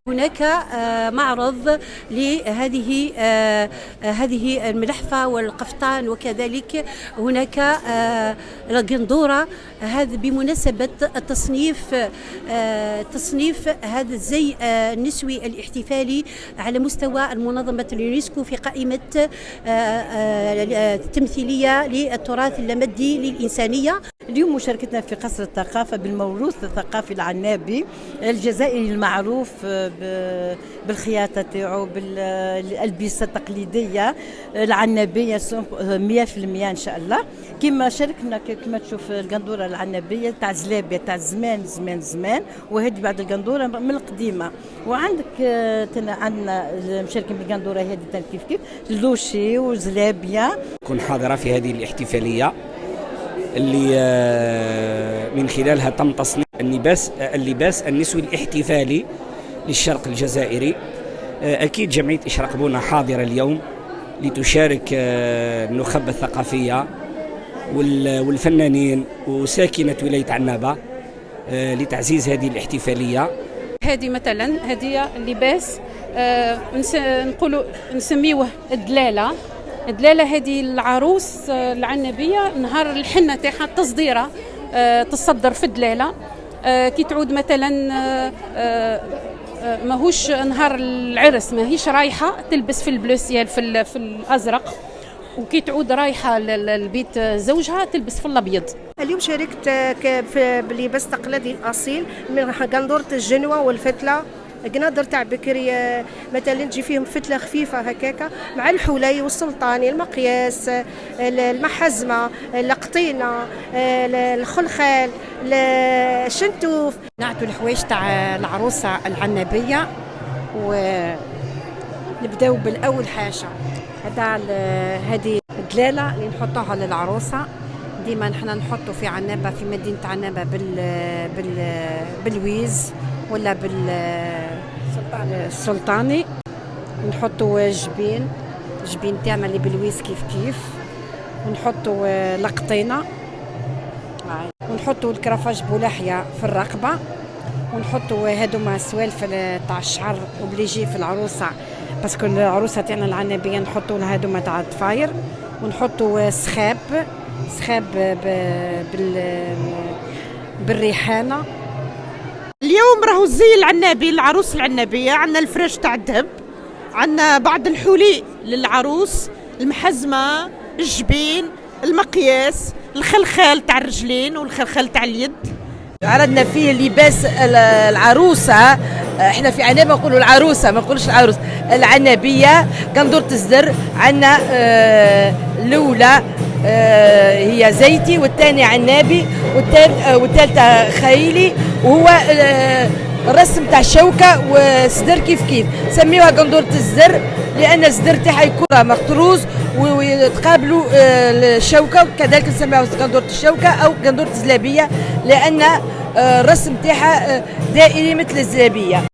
هناك معرض لهذه الملحفة والقفطان، وكذلك هناك القندورة. هذا بمناسبة تصنيف هذا الزي النسوي الاحتفالي على مستوى المنظمة اليونسكو في قائمة التمثيلية للتراث اللامادي للإنسانية. اليوم مشاركتنا في قصر الثقافة بالموروث الثقافي العنابي الجزائري المعروف بالخياطة تاعو، بالألبسة التقليدية العنابية 100% إن شاء الله. كما شاركنا كما تشوف القندورة العنابية تاع زلابية تاع زمان زمان زمان، وهذه بعد القندورة من القديمة. وعندك عندنا مشاركين بالقندورة هذه كيف لوشي وزلابية. كن حاضرة في هذه الاحتفالية اللي من خلالها تم تصنيف اللباس النسوي الاحتفالي للشرق الجزائري. أكيد جمعية إشراق بونا حاضرة اليوم لتشارك النخبة الثقافية والفنانين وساكنة ولاية عنابة لتعزيز هذه الاحتفالية. هذه مثلا هذه اللباس نسميوه الدلالة. هذه العروس العنابية نهار الحنة تاعها التصديرة تصدر في الدلالة. كي تعود مثلا ماهوش نهار العرس ماهيش رايحة تلبس في البلوسيال في الأزرق، وكي تعود رايحة للبيت زوجها تلبس في الأبيض. اليوم شاركت بلباس تقليدي أصيل من قندورة الجنوة والفتلة. قنادر تاع بكري مثلا تجي فيهم فتله خفيفه هكاكا مع الحلي والسلطاني، المقياس، المحزمه، القطينه، الخلخال، الشنتوف. نعتوا الحوايج تاع العروسه العنابيه، ونبداو بالاول حاجه هذه الدلاله اللي نحطوها للعروسه. ديما نحنا نحطوا في عنابه في مدينه عنابه بالويز ولا بالسلطاني. نحطوا جبين تاعنا اللي بالويس كيف ونحطوا لقطينه، ونحطوا الكرافاج بولاحيه في الرقبه، ونحطوا هذوما السوالف تاع الشعر وبليجي في العروسه، باسكو العروسه تاعنا العنابيه نحطوا لها هذوما تاع الضفاير. ونحطوا سخاب بالريحانه. اليوم راهو الزي العنابي العروس العنابية، عندنا الفرش تاع الذهب، عندنا بعض الحلي للعروس، المحزمة، الجبين، المقياس، الخلخال تاع الرجلين والخلخال تاع اليد. عرضنا فيه لباس العروسة. احنا في عنابة نقولوا العروسة ما نقولش العروس العنابية. قندورة الزر عندنا الأولى هي زيتي، والثاني عنابي، والثالثة خيلي، وهو الرسم تاع الشوكة وصدر كيف سميوها قندورة الزر لأن الصدر تاعها يكون مقطروز ويتقابلوا الشوكة، وكذلك نسميوها قندورة الشوكة أو قندورة الزلابية لأن الرسم تاعها دائري مثل الزلابية.